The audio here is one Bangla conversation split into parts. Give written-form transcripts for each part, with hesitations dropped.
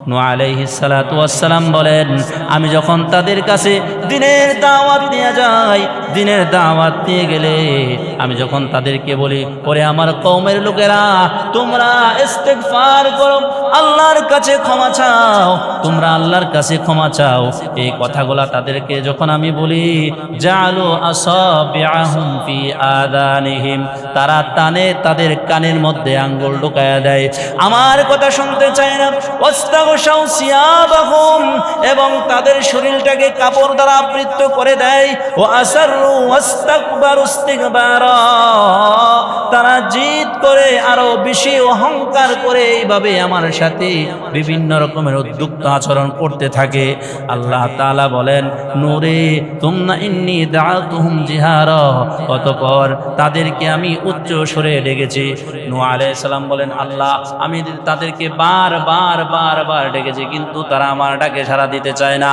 নূহ আলাইহিস সালাতু ওয়াস সালাম বলেন, আমি যখন তাদের কাছে দ্বীনের দাওয়াত নিয়ে যাই, দ্বীনের দাওয়াত নিয়ে গেলে আমি যখন তাদেরকে বলি, ওরে আমার কওমের লোকেরা, তোমরা ইস্তিগফার করো, আল্লাহর কাছে ক্ষমা চাও, তোমরা আল্লাহর কাছে ক্ষমা চাও, এই কথাগুলা তাদেরকে যখন আমি বলি, জালু আসাবিআহুম ফি আযানিহিম, তারা তাদের কানের মধ্যে আঙ্গুল ঢুকায়া দেয়, আমার কথা শুনতে চায় না। ওয়াস্তাগশাউ সিয়াবাহুম, এবং তাদের শরীরটাকে কাপড় দ্বারা আবৃত করে দেয়। ও আসারু ওয়াস্তাকবারু ইস্তিগবারা, তারা জিদ করে আরো বেশি অহংকার করে এইভাবে আমার সাথে বিভিন্ন রকমের উদ্যুক্ত আচরণ করতে থাকে। আল্লাহ তাআলা বলেন, নূরে তুমনা ইন্নী দাআতুহুম জিহারা, অতঃপর তাদেরকে আমি উচ্চ স্বরে ডেকেছি। নূহ আলাইহিস সালাম বলেন, আল্লাহ আমি তাদেরকে বারবার ডেকেছি, কিন্তু তারা আমার ডাকে সাড়া দিতে চায় না।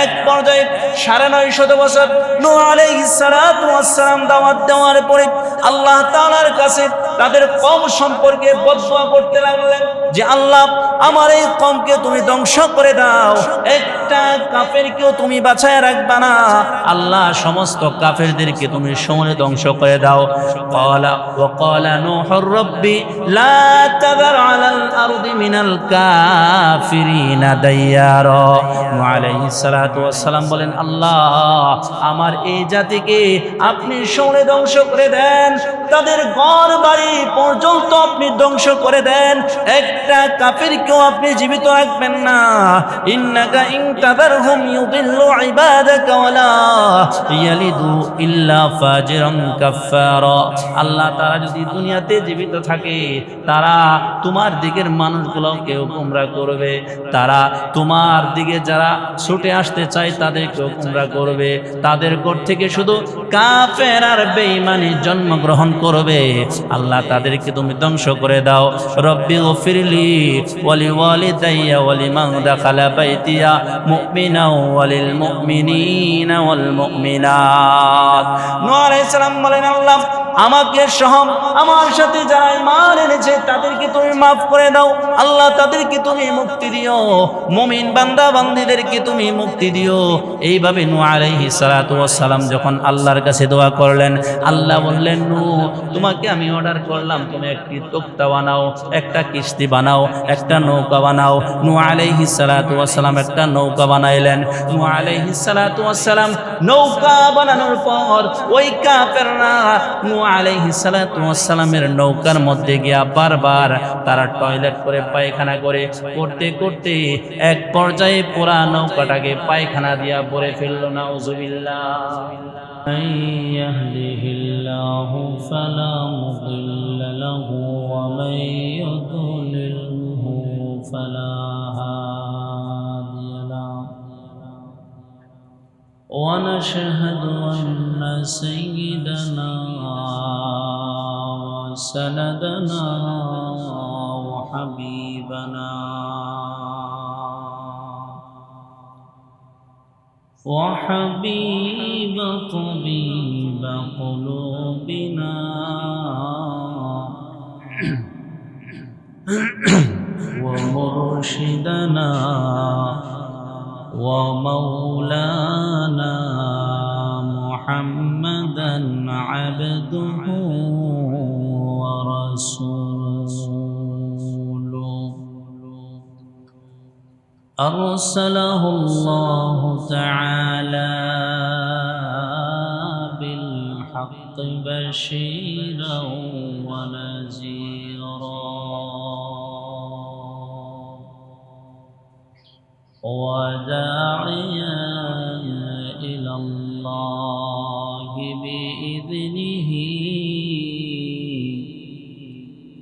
এক পর্যায়ে ৯৫০ বছর নূহ আলাইহিস সালাতু ওয়াস সালাম দাওয়াত দেওয়ার পরে আল্লাহ তাআলার কাছে তাদের কওম সম্পর্কে বদদুয়া করতে লাগলেন যে, আল্লাহ আমার এই কওমকে তুমি ধ্বংস করে দাও, একটা কাফেরকেও তুমি বাঁচায় রাখবা না, আল্লাহ সমস্ত কাফেরদেরকে তুমি সমূলে ধ্বংস করে দাও। ক্বালা নূহুর রাব্বি লা তাযার আলাল আরদি মিনাল কাফিরিনা দাইয়ারা। নূহ আলাইহিস সালাতু ওয়াস সালাম বলেন, আল্লাহ আমার এই জাতিকে আপনি সমূলে ধ্বংস করে দেন, তাদের ঘর বাড়ি পর্যন্ত আপনি ধ্বংস করে দেন, একটা কাফিরকেও আপনি জীবিত রাখবেন না। ইন্নাকা ইন তাযারহুম ইউদিল্লু ইবাদাকা ওয়ালা ইয়ালিদু ইল্লা ফাজিরান কাফফারা। আল্লাহ তারা যদি দুনিয়াতে জীবিত থাকে, তারা তোমার দিকের মানুষগুলোকেও গোমরাহ করবে, তারা তোমার দিকে যারা ছুটে আসতে চায় তাদেরকেও গোমরাহ করবে, তাদের ঘর থেকে শুধু কাফের আর বেঈমানি জন্মগ্রহণ করবে। আল্লাহ তাদেরকে তুমি ধ্বংস করে দাও। রব্বি গফিরলি ওয়ালি ওয়ালিদাইয়া ওয়ালিমান দাখালা বাইতিয়া মুমিনা ওয়ালিল মুমিনিনা ওয়াল মুমিনাত। নূহ আলাইহিস সালাম বলেন, আল্লাহ আমাকে সহ আমার সাথে যারা ঈমান এনেছে তাদেরকে তুমি মাফ করে দাও, আল্লাহ তাদেরকে তুমি মুক্তি দিও, মুমিন বান্দা বান্দীদেরকে তুমি মুক্তি দিও। এইভাবে নূহ আলাইহিস সালাতু ওয়াস সালাম যখন আল্লাহর কাছে দোয়া করলেন, আল্লাহ বললেন, নূহ তোমাকে আমি অর্ডার করলাম, তুমি একটি তক্তা বানাও, একটা কিস্তি বানাও, একটা নৌকা বানাও। নূহ আলাইহিস সালাতু ওয়াস সালাম একটা নৌকা বানাইলেন। নূহ আলাইহিস সালাতু ওয়াস সালাম নৌকা বানানোর পর ওই কাফেররা নূহ আলাইহিস সালাতু ওয়াস সালামের নৌকার মধ্যে গিয়া বারবার তারা টয়লেট করে পায়খানা করে করতে করতে এক পর্যায়ে পুরা নৌকাটাকে পায়খানা দিয়া ভরে ফেলল। নাউযুবিল্লাহ। من يهده الله فلا مضل له ومن يضلله فلا هادي له ونشهد أن سيدنا وسندنا وحبيبنا وحبيب طبيب قلوبنا ومرشدنا ومولانا محمدا عبده ورسوله أرسله الله تعالى بالحق بشيرا ونذيرا وداعيا إلى الله بإذنه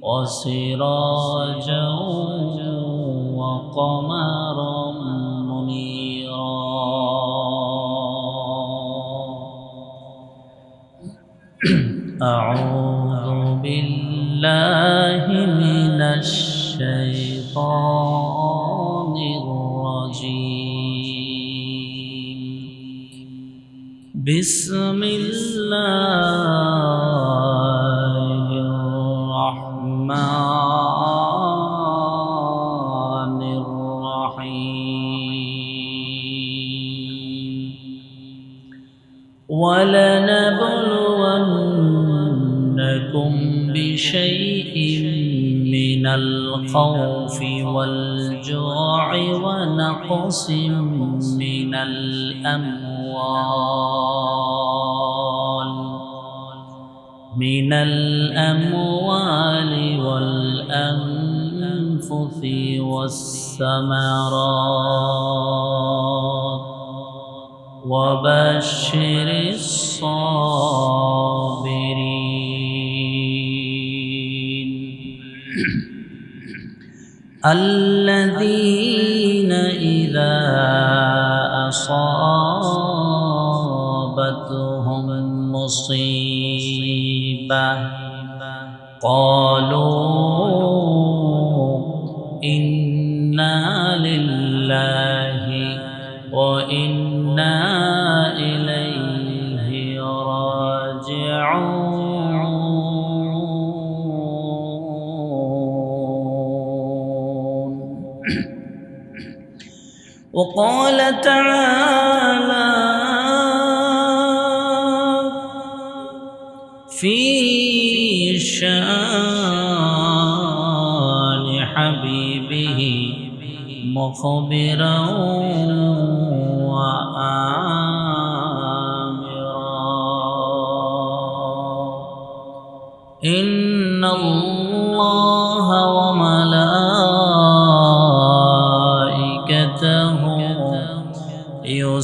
وسراجا وقمرا منيرا أعوذ بالله من الشيطان الرجيم بسم الله الرحمن الرحيم الرحيم ولنبلونكم بشيء من الخوف والجوع ونقص من الأموال والأنفس والثمرات وبشر الصابرين الذين إذا أصابتهم مصيبة قالوا إنا لله وإنا إليه راجعون وقال تعالى في شان حبيبه مخبرا وآمرا إن الله وملائكته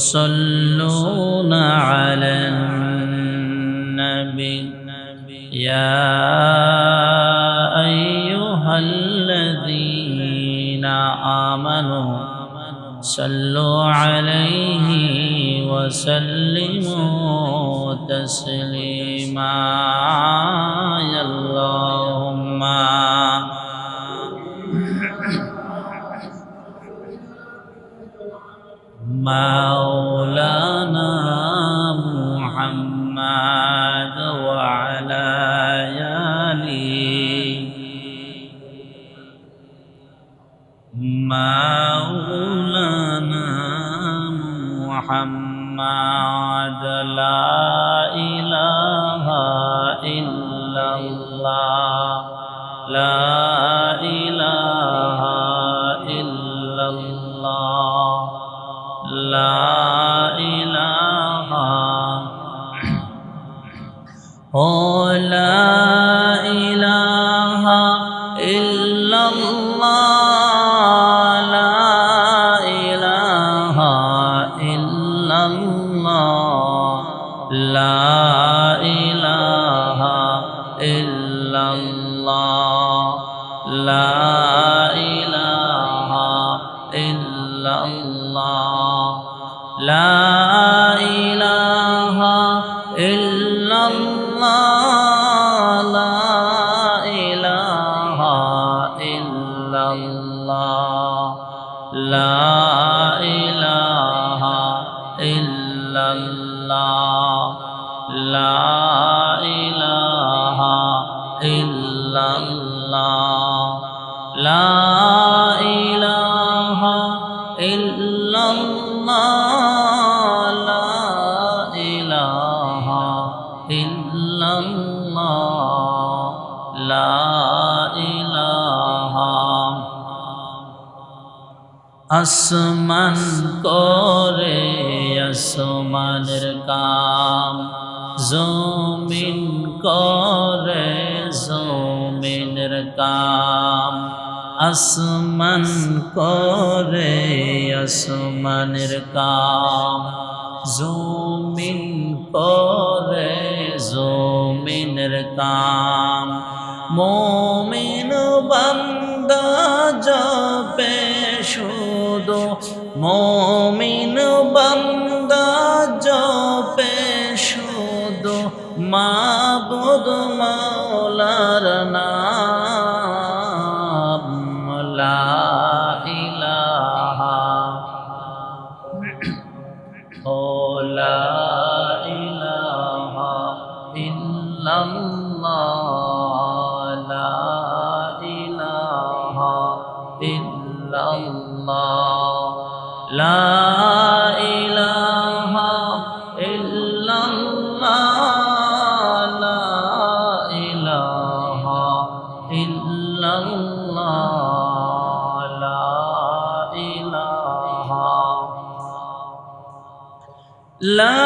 يصلون على النبي يا أيها الذين آمنوا صلوا عليه وسلموا تسليما اللهم مولانا محمد وعلى آله مولانا محمد لا إله إلا الله لا إله إلا الله لا إله لا إله إلا الله لا إله إلا الله لا إله إلا الله لا إله إلا الله لا إله إلا الله لا إله إلا الله لا إله إلا الله لا إله إلا الله لا إله إلا الله لا إله إلا الله لا إله আসমান করে আসমানের কাম জমিন করে জমিনের কাম আসমান করে আসমানের কাম জমিন করে জমিনের কাম মুমিন বান্দা জপে শুধু মুমিন বান্দা জপে শুধু মাবুদ মাওলার নাম লা ইলাহা ও লা ইলাহা ইল্লাল্লাহ লা ইলাহা ইল্লাল্লাহ লা ইলাহা ইল্লাল্লাহ লা ইলাহা ইল্লাল্লাহ লা ইলাহা লা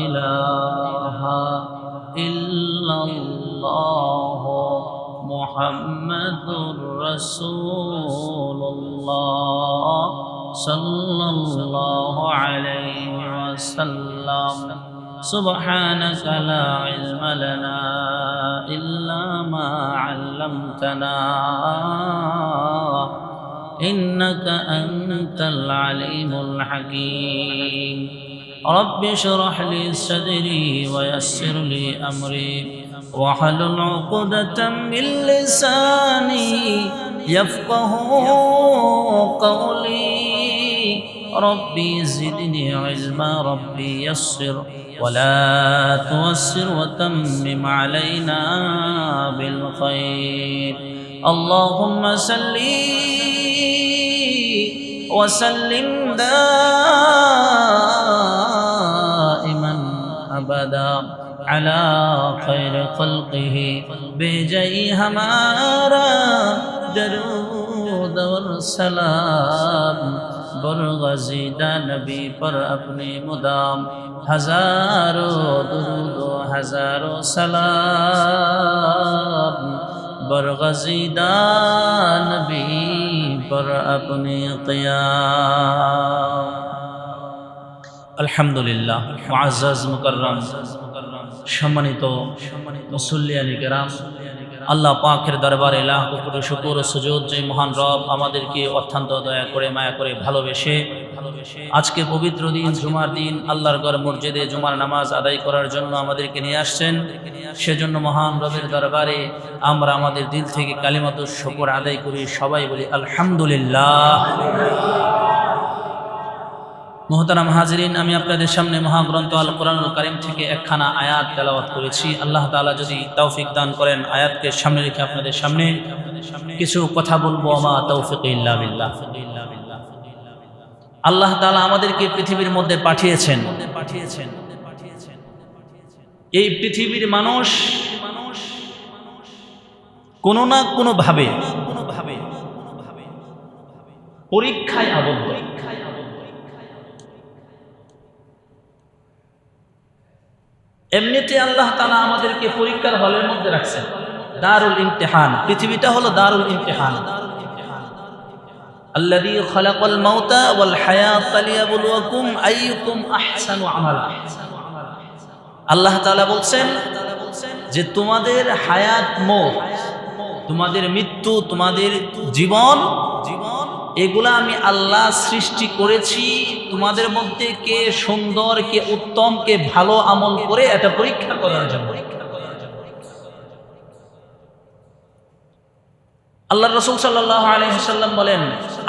ইলাহা ইল্লাল্লাহ মুহাম্মাদুর রাসূলুল্লাহ সাল্লাল্লাহু আলাইহি ওয়াসাল্লাম সুবহানাকা লা ইলমা লানা ইল্লা মা 'আল্লামতানা ইন্নাকা আনতাল আলিমুল হাকীম رب اشرح لي صدري ويسر لي أمري واحلل عقدة من لساني يفقه قولي ربي زدني علما ربي يسر ولا توسر وتمم علينا بالخير اللهم صل وسلم دائما أبدا على خير خلقه بجاي ہمارا درود والسلام برغزیدہ نبی پر اپنے مدام ہزاروں درود و ہزاروں سلام برغزیدہ نبی پر اپنے قیام আলহামদুলিল্লাহ মুআজ্জাজ মুকাররম সম্মানিত মুসল্লিয়ানে কেরাম আল্লাহ পাকের দরবারে লাখ কোটি শুকর ও সুজুদ যে মহান রব আমাদেরকে অত্যন্ত দয়া করে মায়া করে ভালোবেসে আজকে পবিত্র দিন জুমার দিন আল্লাহর ঘর মসজিদে জুমার নামাজ আদায় করার জন্য আমাদেরকে নিয়ে আসছেন সেজন্য মহান রবের দরবারে আমরা আমাদের দিল থেকে কালিমাতুশ শুকর আদায় করি সবাই বলি আলহামদুলিল্লাহ মুহতারাম হাজিরিন আমি আপনাদের সামনে মহাগ্রন্থ আল কোরআনুল কারীম থেকে একখানা আয়াত তেলাওয়াত করেছি আল্লাহ তাআলা যদি তৌফিক দান করেন আয়াতকে সামনে রেখে আপনাদের সামনে কিছু কথা বলবো আমা তৌফিক ইল্লা বিল্লাহ আল্লাহ তাআলা আমাদেরকে পৃথিবীর মধ্যে পাঠিয়েছেন এই পৃথিবীর মানুষ কোনো না কোনো ভাবে পরীক্ষায় আবদ্ধ এমনিতে আল্লাহ তাআলা আমাদেরকে পরীক্ষার হলের মধ্যে রাখছেন দারুল ইমতিহান পৃথিবীটা হলো দারুল ইমতিহান আল্লাযী খালাকাল মাউতা ওয়াল হায়াতা লিয়াবলুয়াকুম আইয়ুকুম আহসানু আমালা আল্লাহ তাআলা বলছেন যে তোমাদের হায়াত মওত তোমাদের মৃত্যু তোমাদের জীবন এগুলা আমি আল্লাহ সৃষ্টি করেছি তোমাদের মধ্যে কে সুন্দর কে উত্তম কে ভালো আমল করে এটা পরীক্ষা করার জন্য আল্লাহ রাসূল সাল্লাল্লাহু আলাইহি ওয়াসাল্লাম বলেন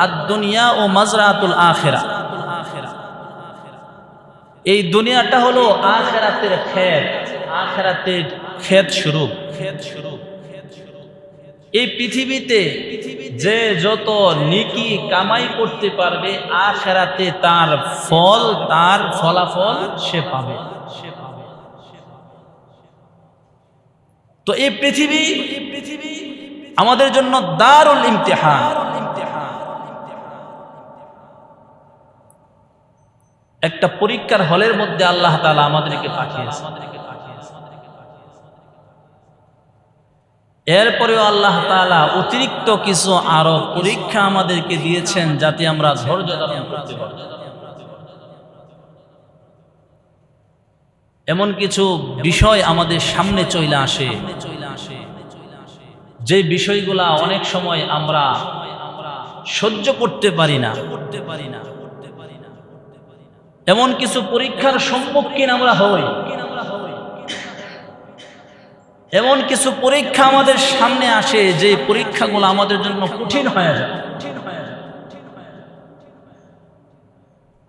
আদ-দুনিয়া ও মাজরাতুল আখিরা এই দুনিয়াটা হলো আখিরাতের ক্ষেত আখিরাতের ক্ষেত শুরু এই পৃথিবীতে যে যত নেকি কামাই করতে পারবে আখিরাতে তার ফল তার ফলাফল সে পাবে তো এই পৃথিবী আমাদের জন্য দারুল ইমতিহান একটা পরীক্ষার হলের মধ্যে আল্লাহ তাআলা আমাদেরকে পাঠিয়েছেন এরপরেও আল্লাহ তাআলা অতিরিক্ত কিছু আরো পরীক্ষা আমাদেরকে দিয়েছেন যাতে আমরা ধৈর্য ধারণ করতে পারি এমন কিছু বিষয় আমাদের সামনে চলে আসে যে বিষয়গুলা অনেক সময় আমরা সহ্য করতে পারি না এমন কিছু পরীক্ষার সম্মুখীন আমরা হই এমন কিছু পরীক্ষা আমাদের সামনে আসে যে পরীক্ষাগুলো আমাদের জন্য কঠিন হয়ে যায়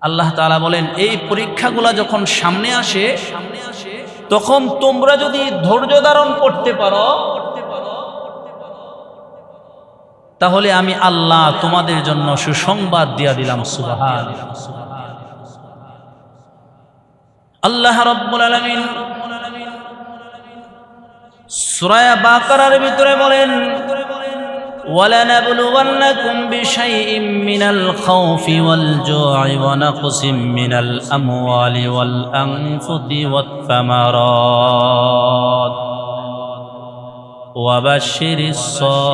আল্লাহ তাআলা বলেন এই পরীক্ষাগুলো যখন সামনে আসে তখন তোমরা যদি ধৈর্য ধারণ করতে পারো তাহলে আমি আল্লাহ তোমাদের জন্য সুসংবাদ দিয়া দিলাম। সুবহানাল্লাহ। আল্লাহ রাব্বুল আলামিন সূরা বাকারার ভিতরে বলেন, وَلَنَبْلُوَنَّكُمْ بِشَيْءٍ مِّنَ الْخَوْفِ وَالْجُوعِ وَنَقْصٍ مِّنَ الْأَمْوَالِ وَالْأَنفُسِ وَالثَّمَرَاتِ وَبَشِّرِ الصَّابِرِينَ।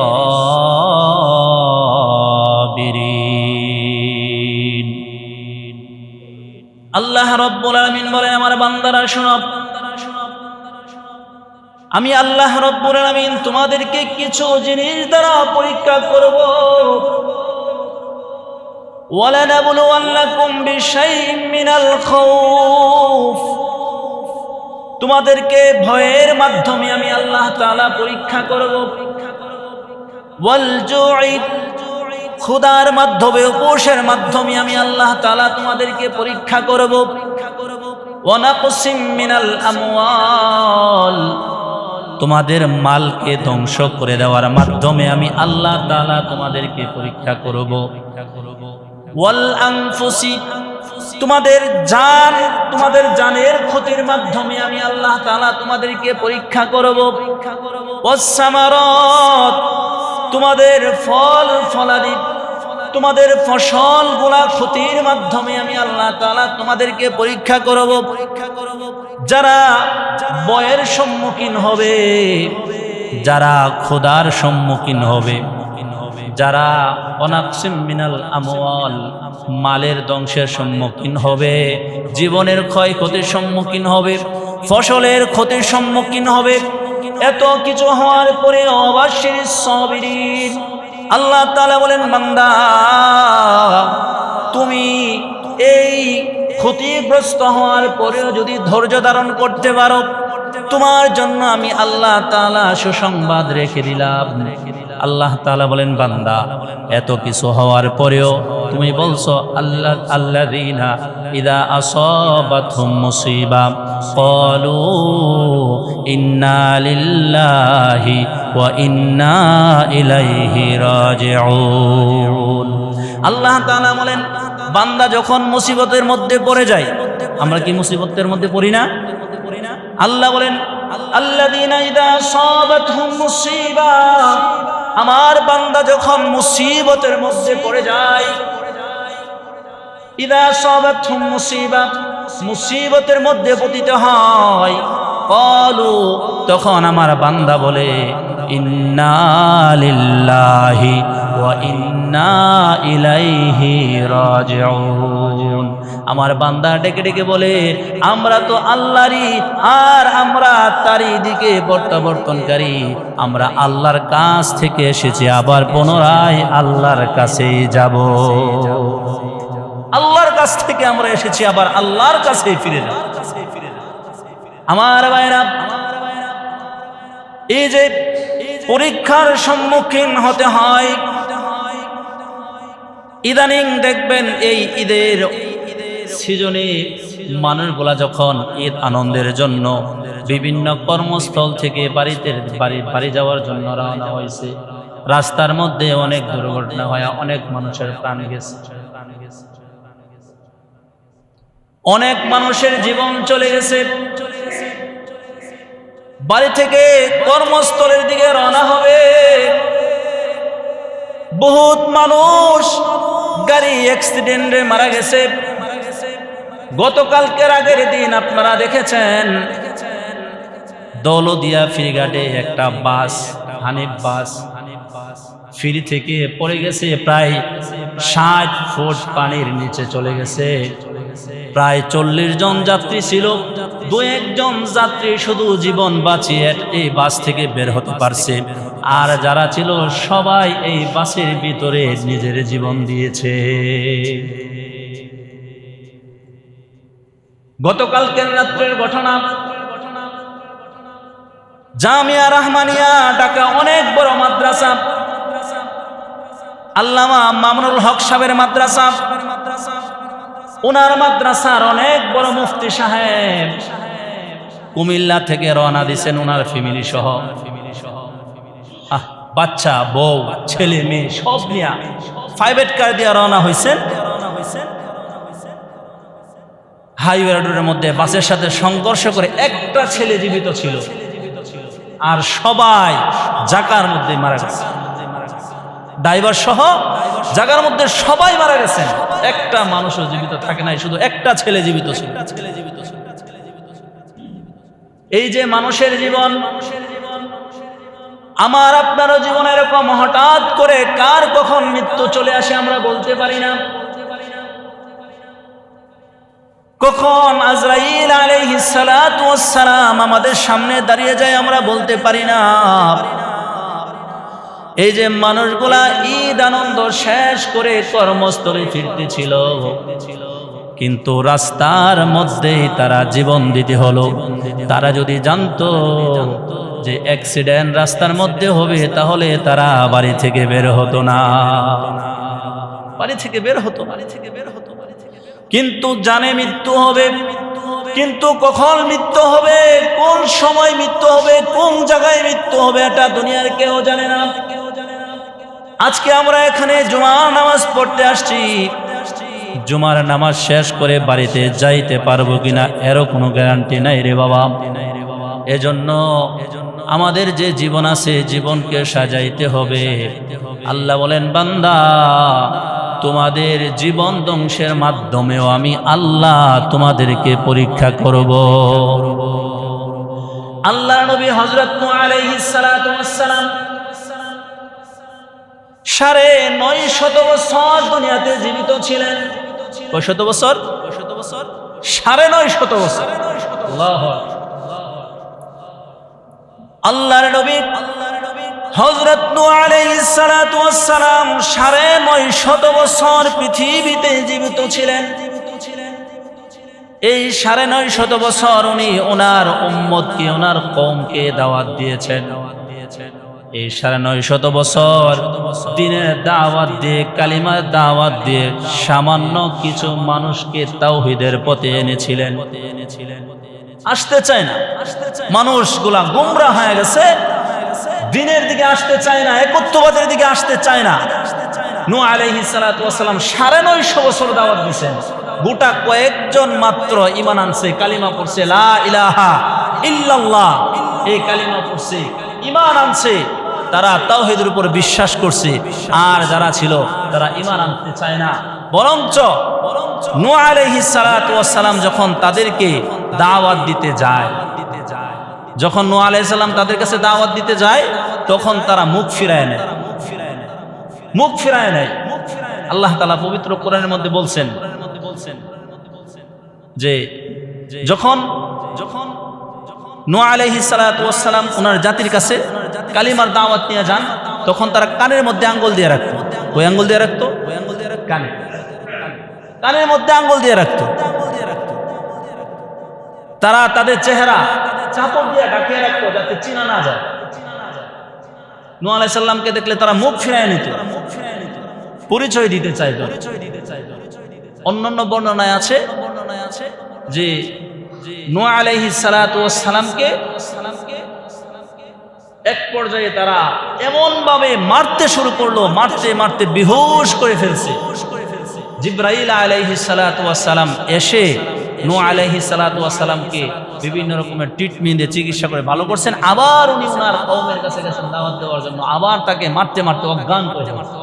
আল্লাহ রাব্বুল আলামিন বলেন, আমার বান্দারা শুনো, আমি আল্লাহ রাব্বুল আলামিন তোমাদেরকে কিছু জিনিস দ্বারা পরীক্ষা করব। ওয়ালানাবলুওয়ান্নাকুম বিশাইইম মিনাল খাউফ, তোমাদেরকে ভয়ের মাধ্যমে আমি আল্লাহ তাআলা পরীক্ষা করব। ওয়াল জুই, ক্ষুধার মাধ্যমে, উপোসের মাধ্যমে আমি আল্লাহ তাআলা তোমাদেরকে পরীক্ষা করব। ওয়া নাকসিম মিনাল আমওয়াল, তোমাদের মালকে ধ্বংস করে দেওয়ার মাধ্যমে আমি আল্লাহ তাআলা তোমাদেরকে পরীক্ষা করব। ওয়াল আনফুসি, তোমাদের জান, তোমাদের জানের ক্ষতির মাধ্যমে আমি আল্লাহ তাআলা তোমাদেরকে পরীক্ষা করব। ওয়াস সামারাত, তোমাদের ফল ফলাদি, তোমাদের ফসলগুলা ক্ষতির মাধ্যমে আমি আল্লাহ তাআলা তোমাদেরকে পরীক্ষা করব। যারা ভয়ের সম্মুখীন হবে, যারা ক্ষুধার সম্মুখীন হবে, যারা অনাকসিম মিনাল আমওয়াল, মালের ধ্বংসের সম্মুখীন হবে, জীবনের ক্ষয়ক্ষতির সম্মুখীন হবে, ফসলের ক্ষতির সম্মুখীন হবে, এত কিছু হওয়ার পরে ওয়াবাশশিরিস সাবিরিন, আল্লাহ তাআলা বলেন, বান্দা তুমি এই ক্ষতিগ্রস্ত হওয়ার পরেও যদি ধৈর্য ধারণ করতে পারো, তোমার জন্য আমি আল্লাহ তাআলা সুসংবাদ রেখে দিলাম। আল্লাহ তাআলা বলেন, বান্দা এত কিছু হওয়ার পরেও তুমি বলছো আল্লাযীনা ইযা আসাবাতহুম মুসিবা ক্বালু ইন্না লিল্লাহি ওয়া ইন্না ইলাইহি রাজিউন। আল্লাহ তাআলা বলেন, বান্দা যখন মুসিবতের মধ্যে পড়ে যায়, আমরা কি মুসিবতের মধ্যে পড়ি না? আল্লাহ বলেন, আল্লাযীনা ইযা আসাবাতহুম মুসিবা, আমার বান্দা যখন মুসিবতের মধ্যে পড়ে যায়, ইযা আসাবাতহুম মুসিবা, মুসিবতের মধ্যে পতিত হয়, ক্বালু, তখন আমার বান্দা বলে, ইন্না লিল্লাহি ওয়া ইন্না ইলাইহি রাজিউন। আমার বান্দা ডেকে ডেকে বলে, আমরা তো আল্লাহরই, আর আমরা তারই দিকে প্রত্যাবর্তনকারী, আমরা আল্লাহর কাছ থেকে এসেছি, আবার পুনরায় আল্লাহর কাছেই যাব। আল্লাহর কাছ থেকে আমরা এসেছি, আবার আল্লাহর কাছেই ফিরে যাব। আমার ভাইরা, এই যে পরীক্ষার সম্মুখীন হতে হয়, ইদানিং দেখবেন এই ঈদের সিজনে মানুষগুলা যখন ঈদ আনন্দের জন্য বিভিন্ন কর্মস্থল থেকে বাড়ি যাওয়ার জন্য রওনা হয়েছে, রাস্তার মধ্যে অনেক দুর্ঘটনা হয়, অনেক মানুষের প্রাণ গেছে, অনেক মানুষের জীবন চলে গেছে। বাড়ি থেকে কর্মস্থলের দিকে রওনা হবে, বহুত মানুষ গাড়ি অ্যাক্সিডেন্টে মারা গেছে। গতকালকের আগের দিন আপনারা দেখেছেন দৌলতদিয়া ফেরিঘাটে একটা বাস, হানিফ বাস, ফেরি থেকে পড়ে গেছে, প্রায় 60 ফুট পানির নিচে চলে গেছে। প্রায় 40 জন যাত্রী ছিল, 2-1 জন যাত্রী শুধু জীবন বাঁচিয়ে এই বাস থেকে বের হতে পারছে, আর যারা ছিল সবাই এই বাসের ভিতরে নিজের জীবন দিয়েছে। গতকালকের রাত্রের ঘটনা, জামিয়া রহমানিয়া ঢাকা, অনেক বড় মাদ্রাসা, আল্লামা মামুনুল হক সাহেবের মাদ্রাসা, ওনার মাদ্রাসার অনেক বড় মুফতি সাহেব কুমিল্লা থেকে রওনা দিয়েছেন ওনার ফ্যামিলি সহ। বাচ্চা, বউ, ছেলে মেয়ে সব নিয়ে প্রাইভেট কার দিয়ে রওনা হয়েছেন। হাইওয়ে রোডের মধ্যে বাসের সাথে সংঘর্ষ করে একটা ছেলে জীবিত ছিল, আর সবাই জাকার মধ্যে মারা গেছে। ড্রাইভার সহ জায়গার মধ্যে সবাই মারা গেছেন, একটা মানুষও জীবিত থাকে নাই, শুধু একটা ছেলে জীবিত ছিল। এই যে মানুষের জীবন, আমার আপনারও জীবন এরকম হঠাৎ করে কার কখন মৃত্যু চলে আসে আমরা বলতে পারি না। কখন আজরাইল আলাইহিস সালাতু ওয়াস সালাম আমাদের সামনে দাঁড়িয়ে যায় আমরা বলতে পারি না। এই যে মানুষগুলা ঈদ আনন্দ শেষ করে কর্মস্থলে ফিরতেছিল, কিন্তু রাস্তার মধ্যেই তারা জীবন দিতে হলো। তারা যদি জানতো যে অ্যাক্সিডেন্ট রাস্তার মধ্যে হবে, তাহলে তারা বাড়ি থেকে বের হতো না, বাড়ি থেকে বের হতো। কিন্তু জানে মৃত্যু হবে, কিন্তু কখন মৃত্যু হবে, কোন সময় মৃত্যু হবে, কোন জায়গায় মৃত্যু হবে, এটা দুনিয়ার কেউ জানে না। আজকে আমরা এখানে জুমার নামাজ পড়তে আসছি, জুমার নামাজ শেষ করে বাড়িতে যাইতে পারবো কিনা এরও কোনো গ্যারান্টি নাই রে বাবা। এজন্য আমাদের যে জীবন আছে, জীবনকে সাজাইতে হবে। আল্লাহ বলেন, বান্দা তোমাদের জীবন ধ্বংসের মাধ্যমেও আমি আল্লাহ তোমাদেরকে পরীক্ষা করব। আল্লাহ নবী হযরত নূহ আলাইহিস সালাতু ওয়াস সালাম 950 বছর দুনিয়াতে জীবিত ছিলেন। কত বছর? 950 বছর। আল্লাহু আকবার। আল্লাহর নবী হযরত নূহ আলাইহিস সালাতু ওয়াস সালাম 950 বছর পৃথিবীতে জীবিত ছিলেন। এই 950 বছর উনি ওনার উম্মতকে, ওনার কওমকে দাওয়াত দিয়েছেন। এই 950 বছর দিনের দাওয়াত দিয়ে, কালিমার দাওয়াত দিয়ে সামান্য কিছু মানুষকে তাওহীদের পথে এনেছিলেন। আসতে চায় না, মানুষগুলা গোমরা হয়ে গেছে, দিনের দিকে আসতে চায় না, একত্ববাদের দিকে আসতে চায় না। নূহ আলাইহিস সালাতু ওয়াস সালাম 950 বছর দাওয়াত দিয়েছেন, গোটা কয়েকজন মাত্র ঈমান আনছে, কালিমা পড়ছে, লা ইলাহা ইল্লাল্লাহ, এই কালিমা পড়ছে, ঈমান আনছে, তারা তাওহীদের উপর বিশ্বাস করছে। আর যারা ছিল তারা ঈমান আনতে চায় না। বরঞ্চ নূহ আলাইহিস সালাতু ওয়াস সালাম যখন তাদেরকে দাওয়াত দিতে যায়, যখন নূহ আলাইহিস সালাম তাদের কাছে দাওয়াত দিতে যায়, তখন তারা মুখ ফিরায় নেয়, মুখ ফিরায় নেয়। আল্লাহ তাআলা পবিত্র কোরআনের মধ্যে বলছেন যে যখন নূহ আলাইহিস সালাতু ওয়াস সালাম ওনার জাতির কাছে কালিমার দাওয়াত নিয়ে যান, তখন তারা কানের মধ্যে আঙ্গুল দিয়ে রাখতো। ওই আঙ্গুল দিয়ে রাখতো, কানে, কানের মধ্যে আঙ্গুল দিয়ে রাখতো। তারা তাদের চেহারা চাপড় দিয়ে ঢাকিয়ে রাখতো যাতে চিনা না যায়। নূহ আলাইহিস সালামকে দেখলে তারা মুখ ফিরায় নিত, পরিচয় দিতে চাইতো। অন্যান্য বর্ণনায় আছে যে নূহ আলাইহিস সালাতু ওয়াস সালামকে এক পর্যায়ে তারা এমন ভাবে মারতে শুরু করলো, মারতে মারতে বেহুশ করে ফেলছে। জিবরাইল আলাইহিস সালাতু ওয়াস সালাম এসে নূহ আলাইহিস সালাতু ওয়াস সালামকে বিভিন্ন রকমের ট্রিটমেন্ট দিয়ে চিকিৎসা করে ভালো করছেন। আবার উনি ওনার কওমের কাছে গেছেন দাওয়াত দেওয়ার জন্য, আবার তাকে মারতে মারতে অজ্ঞান করে দিয়েছেন।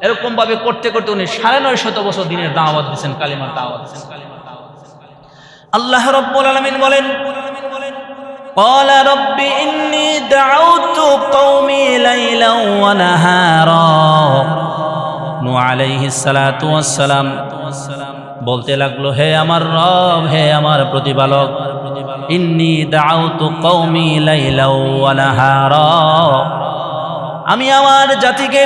এরকম ভাবে করতে করতে উনি 950 বছর দিনের দাওয়াত দিয়েছেন, কালিমার দাওয়াত দিয়েছেন। আল্লাহ রাব্বুল আলামিন বলেন, قال رب إني دعوت قومي ليلا ونهارا। নূহ আলাইহিস সালাতু ওয়াস সালাম বলতে লাগলো, হে আমার রব, হে আমার প্রতিপালক, ইন্নী দাউতু কওমি লাইলা ওয়া নাহারা, আমি আমার জাতিকে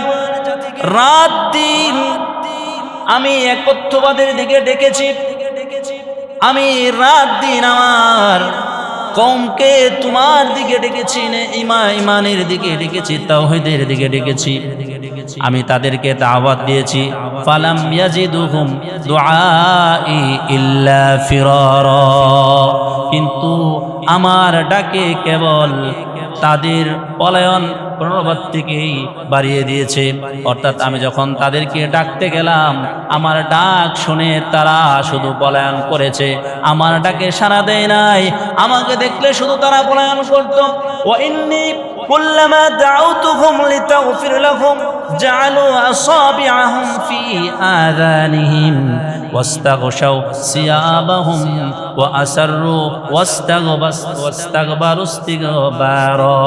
রাত দিন আমি একত্ববাদের দিকে ডেকেছি, আমি রাত দিন আমার কওমকে তোমার দিকে ডেকেছি, ঈমানের দিকে ডেকেছি, তাওহীদের দিকে ডেকেছি, আমি তাদেরকে দাওয়াত দিয়েছি। ফালাম ইয়াজিদুহুম দুআই ইল্লা ফিরারা, কিন্তু আমার ডাকে কেবল তাদের পলায়ন প্রবৃত্তিকেই বাড়িয়ে দিয়েছে। অর্থাৎ আমি যখন তাদেরকে ডাকতে গেলাম, আমার ডাক শুনে তারা শুধু পলায়ন করেছে, আমার ডাকে সাড়া দেয় নাই। আমাকে দেখলে শুধু তারা পলায়ন করত। ওয়া ইন্নী কুল্লামা দাউতুহুম লিতাগফির লাহুম জাআলু আসাবিআহুম ফি আযানিহিম ওয়াস্তাগশাউ সিয়াবাহুম ওয়া আসরু ওয়াস্তাগবারু ইস্তিগবারা।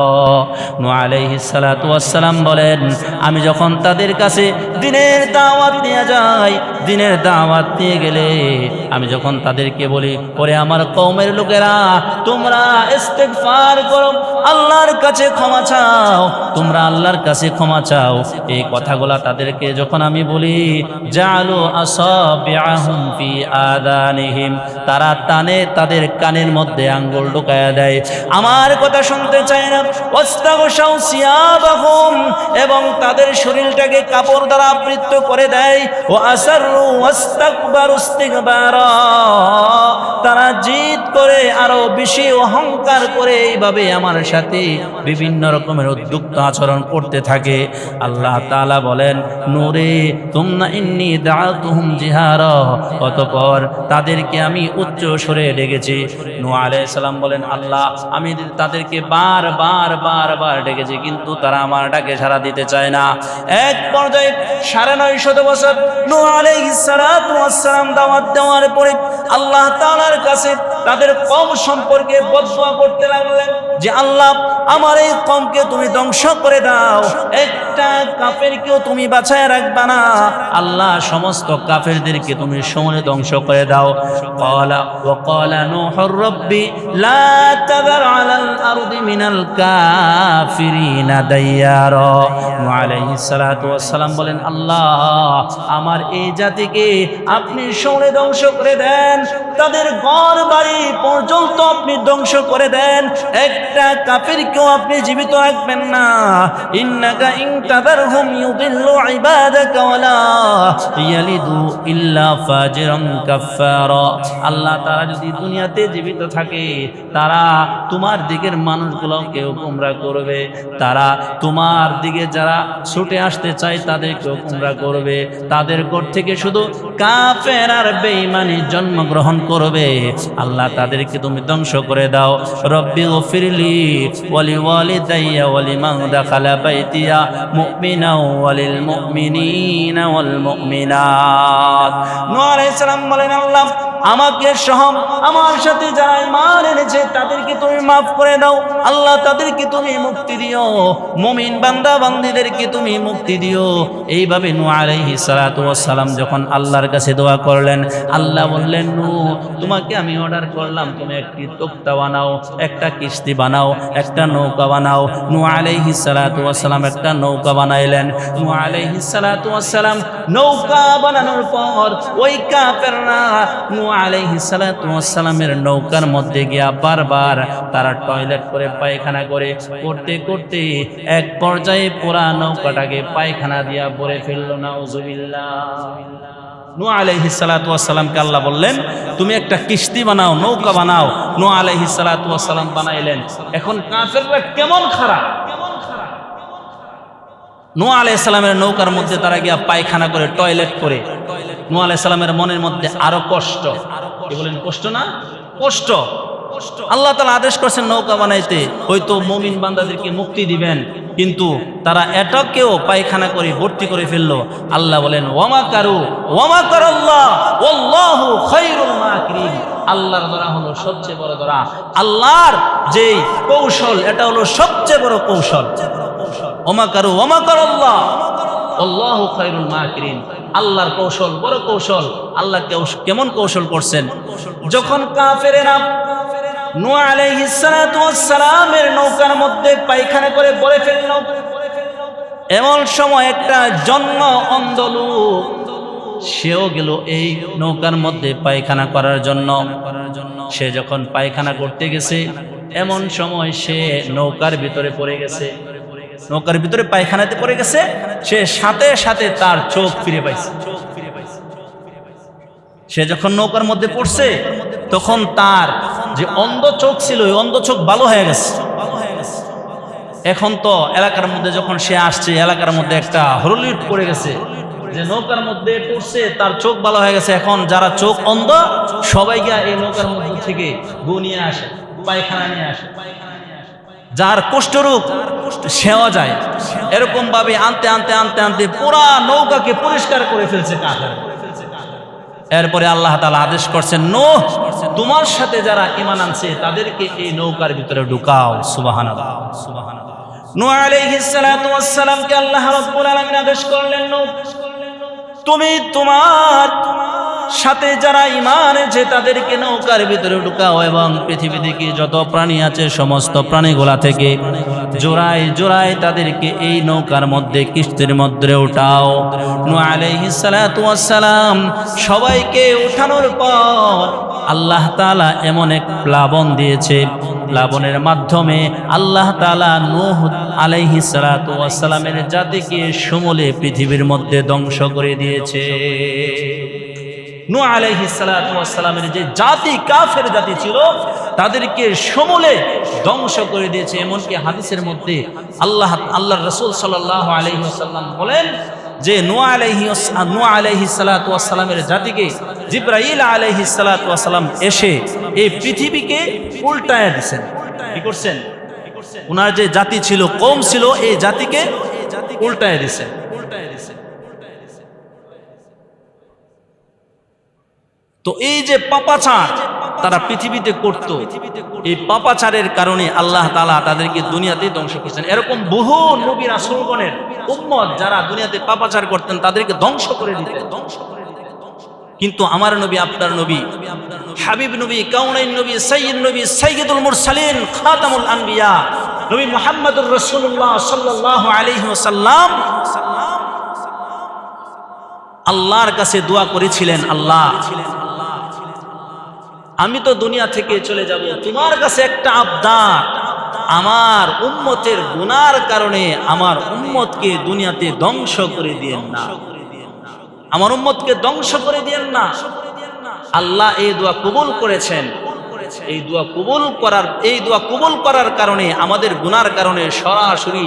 নূহ আলাইহিস সালাতু ওয়াস সালাম বলেন, আমি যখন তাদের কাছে দ্বীনের দাওয়াত নিয়ে যাই, দ্বীনের দাওয়াত নিয়ে গেলে আমি যখন তাদেরকে বলি, ওরে আমার কওমের লোকেরা, তোমরা ইস্তিগফার করো, আল্লাহর কাছে ক্ষমা চাও, তোমরা আল্লাহর কাছে ক্ষমা চাও, এই কথাগুলা তাদেরকে যখন আমি বলি, জাআলু আসাবিআহুম ফি আযানিহিম, তারা তাদের কানের মধ্যে আঙ্গুল ঢুকায়া দেয়, আমার কথা শুনতে চায় না। ওয়াস্তাগশাউ সিয়াবাহুম, এবং তাদের শরীরটাকে কাপড় দ্বারা আবৃত করে দেয়। ও আসরু ওয়াস্তাকবারু ইস্তিগবারা, তারা জিদ করে আরো বেশি অহংকার করে এইভাবে আমার সাথে বিভিন্ন রকমের উদ্যুক্ত আচরণ করতে থাকে। আল্লাহ তাআলা বলেন, নূরে তুমনা ইন্নী দাআতুহুম জিহারা, অতঃপর তাদেরকে আমি উচ্চ স্বরে ডেকেছি। নূহ আলাইহিস সালাম বলেন, আল্লাহ আমি তাদেরকে বারবার ডেকেছি, কিন্তু তারা আমার ডাকে সাড়া দিতে চায় না। এক পর্যায়ে ৯৫০ বছর নূহ আলাইহিস সালাতু ওয়াস সালাম দাওয়াত দেওয়ার পরে আল্লাহ তাআলার কাছে তাদের কওম সম্পর্কে বদদুয়া করতে লাগলেন যে, আল্লাহ আমার এই কওমকে তুমি ধ্বংস করে দাও, একটা কাফেরকেও তুমি বাঁচায় রাখবা না, আল্লাহ সমস্ত কাফেরদেরকে তুমি সমূলে ধ্বংস করে দাও। ক্বালা নূহুর রাব্বি লা তাযার আলাল আরদি মিনাল কাফিরিনা দাইয়ারা। নূহ আলাইহিস সালাতু ওয়াস সালাম বলেন, আল্লাহ আমার এই জাতিকে আপনি সমূলে ধ্বংস করে দেন, তাদের ঘর বাড়ি পর্যন্ত আপনি ধ্বংস করে দেন, একটা কাফিরকেও আপনি জীবিত রাখবেন না। ইন্নাকা ইন তাযারহুম ইউদিল্লু ইবাদাকা ওয়ালা ইয়ালিদু ইল্লা ফাজিরান কাফফারা। আল্লাহ তারা যদি দুনিয়াতে জীবিত থাকে, তারা তোমার দিকের মানুষগুলোকেও গোমরাহ করবে, তারা তোমার দিকে যারা ছুটে আসতে চায় তাদেরকেও গোমরাহ করবে, তাদের ঘর থেকে শুধু কাফের আর বেঈমানি জন্মগ্রহণ করবে। আল্লাহ তাদেরকে তুমি ধ্বংস করে দাও। রব্বি গফিরলি ওয়ালি ওয়ালিদাইয়া ওয়ালিমান দাখালা বাইতিয়া মুমিনা ওয়ালিল মুমিনিনা ওয়াল মুমিনাত। নূহ আলাইহিস সালাম বলেন, আল্লাহ আমাকে সহ আমার সাথে যারা ঈমান এনেছে তাদেরকে তুমি মাফ করে দাও, আল্লাহ তাদেরকে তুমি মুক্তি দিও, মুমিন বান্দা বান্দীদেরকে তুমি মুক্তি দিও। এইভাবে নূহ আলাইহিস সালাতু ওয়াস সালাম যখন আল্লাহর কাছে দোয়া করলেন, আল্লাহ বললেন, নূহ তোমাকে আমি অর্ডার করলাম, তুমি একটি তক্তা বানাও, একটা কিস্তি বানাও, একটা নৌকা বানাও। নূহ আলাইহিস সালাতু ওয়াস সালাম একটা নৌকা বানাইলেন। নূহ আলাইহিস সালাতু ওয়াস সালাম নৌকা বানানোর পর ওই কাফেররা নূহ আলাইহিস সালাতু ওয়াস সালামের নৌকার মধ্যে গিয়া বারবার তারা টয়লেট করে পায়খানা করে করতে করতে এক পর্যায়ে পুরা নৌকাটাকে পায়খানা দিয়া ভরে ফেলল। নাউজুবিল্লাহ। নূহ আলাইহিস সালাতু ওয়াস সালামকে আল্লাহ বললেন, তুমি একটা কিস্তি বানাও, নৌকা বানাও। নূহ আলাইহিস সালাতু ওয়াস সালাম বানাইলেন। এখন কাফেররা কেমন খারাপ, নূহ আলাইহিস সালামের নৌকার মধ্যে তারা গিয়া পায়খানা করে টয়লেট করে। নূহ আলাইহিস সালামের মনের মধ্যে আরো কষ্ট। কি বলেন, কষ্ট না? কষ্ট। আল্লাহ তাআলা আদেশ করছেন নৌকা বানাইতে, হয়তো মুমিন বান্দাদেরকে মুক্তি দিবেন, কিন্তু তারা এটাকেও পায়খানা করে ভর্তি করে ফেললো। আল্লাহ বলেন, ওয়ামা কারাল্লাহ ওয়াল্লাহু খায়রুল মাকিরিন। আল্লাহর ধরা হলো সবচেয়ে বড় ধরা, আল্লাহর যে কৌশল এটা হলো সবচেয়ে বড় কৌশল। ওমা কারাল্লাহ আল্লাহু খায়রুল মাকিরিন। আল্লাহর কৌশল বড় কৌশল। আল্লাহ কেমন কৌশল করছেন? যখন কাফেরেরা নূহ আলাইহিস সালাতু ওয়াস সালামের নৌকার মধ্যে পায়খানা করে ভরে ফেলল, এমন সময় একটা জন্ম অন্ধ লোক সেও গেল এই নৌকার মধ্যে পায়খানা করার জন্য। সে যখন পায়খানা করতে গেছে, এমন সময় সে নৌকার ভিতরে পড়ে গেছে, নৌকার ভিতরে পায়খানাতে পড়ে গেছে। সে সাথে সাথে তার চোখ ফিরে পাইছে। সে যখন নৌকার মধ্যে পড়ছে, তখন তার যে অন্ধ চোখ ছিল, ওই অন্ধ চোখ ভালো হয়ে গেছে। এখন তো এলাকার মধ্যে যখন সে আসছে, এলাকার মধ্যে একটা হরলিট পড়ে গেছে, যে নৌকার মধ্যে পড়ছে তার চোখ ভালো হয়ে গেছে। এখন যারা চোখ অন্ধ সবাই গিয়া এই নৌকার মধ্যে থেকে গু নিয়ে আসে, পায়খানা নিয়ে আসে। যার কুষ্ঠরোগ সেও যায়, এরকম ভাবে আনতে আনতে আনতে আনতে পুরা নৌকাকে পরিষ্কার করে ফেলছে কাফের। এরপরে আল্লাহ তাআলা আদেশ করছেন, নূহ তোমার সাথে যারা ঈমান আনছে তাদেরকে এই নৌকার ভিতরে ঢুকাও। সুবহানাল্লাহ, সুবহানাল্লাহ। নূহ আলাইহিস সালাতু ওয়াস সালামকে আল্লাহ রাব্বুল আলামিন আদেশ করলেন, নূহ তুমি তোমার সাথে যারা ঈমান এনেছে তাদেরকে নৌকার ভিতরে ঢুকাও এবং পৃথিবী থেকে যত প্রাণী আছে সমস্ত প্রাণীগুলা থেকে জোড়ায় জোড়ায় তাদেরকে এই নৌকার মধ্যে, কিস্তির মধ্যে উঠাও। নূহ আলাইহিস সালাতু ওয়াস সালাম সবাইকে উঠানোর পর আল্লাহ তাআলা এমন এক প্লাবন দিয়েছে, প্লাবনের মাধ্যমে আল্লাহ তাআলা নূহ আলাইহিস সালাতু ওয়াস সালামের জাতিকে সমূলে পৃথিবীর মধ্যে ধ্বংস করে দিয়েছে। নূহ আলাইহিস সালাতু ওয়াস সালামের যে জাতি কাফের জাতি ছিল তাদেরকে সমূলে ধ্বংস করে দিয়েছে। এমনকি হাদিসের মধ্যে আল্লাহর রাসূল সাল্লাল্লাহু আলাইহি ওয়াসাল্লাম বলেন যে নূহ আলাইহিস সালাতু ওয়াস সালামের জাতিকে জিবরাইল আলাইহিস সালাতু ওয়াস সালাম এসে এই পৃথিবীকে উল্টায় দিয়েছেন। কি করছেন? ওনার যে জাতি ছিল, কওম ছিল, এই জাতিকে উল্টায় দিয়েছেন। তো এই যে পাপাচার তারা পৃথিবীতে করত, এই পাপাচারের কারণে আল্লাহ তাআলা তাদেরকে দুনিয়াতে ধ্বংস করছেন। এরকম বহু নবী রাসূলগণের উম্মত যারা দুনিয়াতে পাপাচার করতেন তাদেরকে ধ্বংস করে দিতেন। কিন্তু আমার নবী, আপনার নবী, হাবিব নবী, কাউনাইন নবী, সাইয়্যিদ নবী, সাইয়্যিদুল মুরসালিন, খাতামুল আনবিয়া নবী মুহাম্মদুর রাসূলুল্লাহ সাল্লাল্লাহু আলাইহি ওয়াসাল্লাম আল্লাহর কাছে দোয়া করেছিলেন, আল্লাহ আমি তো দুনিয়া থেকে চলে যাব, তোমার কাছে একটা আবদার, আমার উম্মতের গুনার কারণে আমার উম্মতকে দুনিয়াতে ধ্বংস করে দিয়েন না, আমার উম্মতকে ধ্বংস করে দিয়েন না। আল্লাহ এই দোয়া কবুল করেছেন। এই দোয়া কবুল করার কারণে আমাদের গুনার কারণে সরাসরি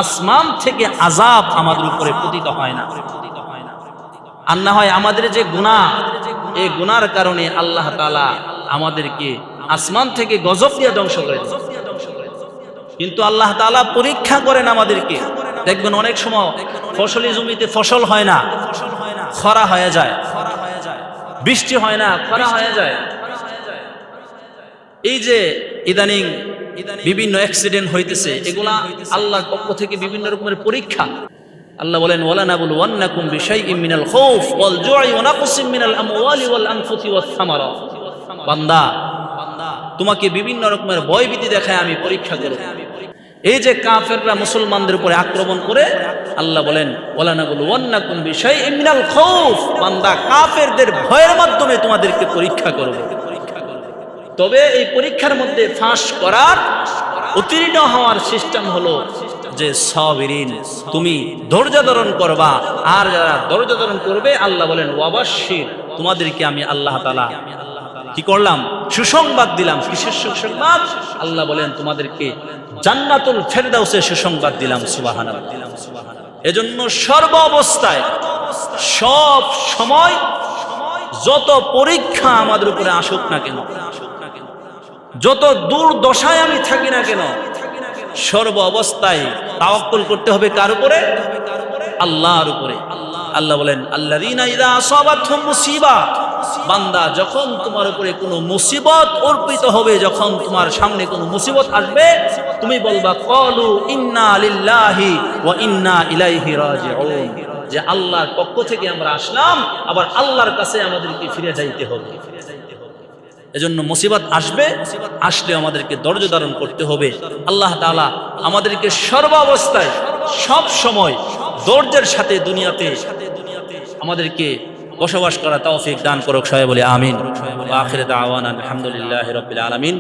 আসমান থেকে আযাব আমাদের উপরে পতিত হয় না। আর না হয় আমাদের যে গুনাহ, এই গুনার কারণে আল্লাহ তাআলা আমাদেরকে আসমান থেকে গজব দিয়ে ধ্বংস করে দেন। কিন্তু আল্লাহ তাআলা পরীক্ষা করেন আমাদেরকে। দেখবেন অনেক সময় ফসলি জমিতে ফসল হয় না, খরা হয়ে যায়, বৃষ্টি হয় না, খরা হয়ে যায়। এই যে ইদানিং বিভিন্ন অ্যাক্সিডেন্ট হইতেছে, এগুলা আল্লাহর পক্ষ থেকে বিভিন্ন রকমের পরীক্ষা। আল্লাহ বলেন, ওয়ালানাবলুওয়ান্নাকুম বিশাইইম মিনাল খাউফ ওয়াল জু'i ওয়া নাকসিম মিনাল আমওয়ালি ওয়াল আনফুসি ওয়াস সামারাত। বান্দা, তোমাকে বিভিন্ন রকমের ভয়ভীতি দেখায় আমি পরীক্ষা করব। এই যে কাফেররা মুসলমানদের উপরে আক্রমণ করে, আল্লাহ বলেন ওয়ালানাবলুওয়ান্নাকুম বিশাইইম মিনাল খাউফ, বান্দা কাফেরদের ভয়ের মাধ্যমে তোমাদেরকে পরীক্ষা করব। তবে এই পরীক্ষার মধ্যে ফাঁস করার, উত্তীর্ণ হওয়ার সিস্টেম হলো যে সাবিরিন, তুমি ধৈর্য ধারণ করবা। আর যারা ধৈর্য ধারণ করবে, আল্লাহ বলেন ওয়াবাশশির, তোমাদেরকে আমি আল্লাহ তাআলা কি করলাম? সুসংবাদ দিলাম। কিসের সুসংবাদ? আল্লাহ বলেন তোমাদেরকে জান্নাতুল ফেরদাউসের সুসংবাদ দিলাম। সুবহানাল্লাহ। এজন্য সর্ব অবস্থায়, সব সময় যত পরীক্ষা আমাদের উপরে আসুক না কেন, যত দুর্দশায় আমি থাকি না কেন, সর্ব অবস্থায় তাওয়াক্কুল করতে হবে কার উপরে? আল্লাহর উপরে। আল্লাহ বলেন আল্লাযীনা ইযা আসাবাতহুম মুসিবা, বান্দা যখন তোমার উপরে কোনো মুসিবত অর্পিত হবে, যখন তোমার সামনে কোনো মুসিবত আসবে, তুমি বলবা ক্বালু ইন্না লিল্লাহি ওয়া ইন্না ইলাইহি রাজিউন, যে আল্লাহর পক্ষ থেকে আমরা আসলাম, আবার আল্লাহর কাছে আমাদেরকে ফিরে যাইতে হবে। এজন্য মুসিবত আসবে, আসলে আমাদেরকে ধৈর্য ধারণ করতে হবে। আল্লাহ তাআলা আমাদেরকে সর্ব অবস্থায়, সব সময় ধৈর্যের সাথে দুনিয়াতে আমাদেরকে বসবাস করা তৌফিক দান করুক। সবাই বলি আমিন। ওয়া আখিরু দাওয়ানা আলহামদুলিল্লাহি রাব্বিল আলামিন।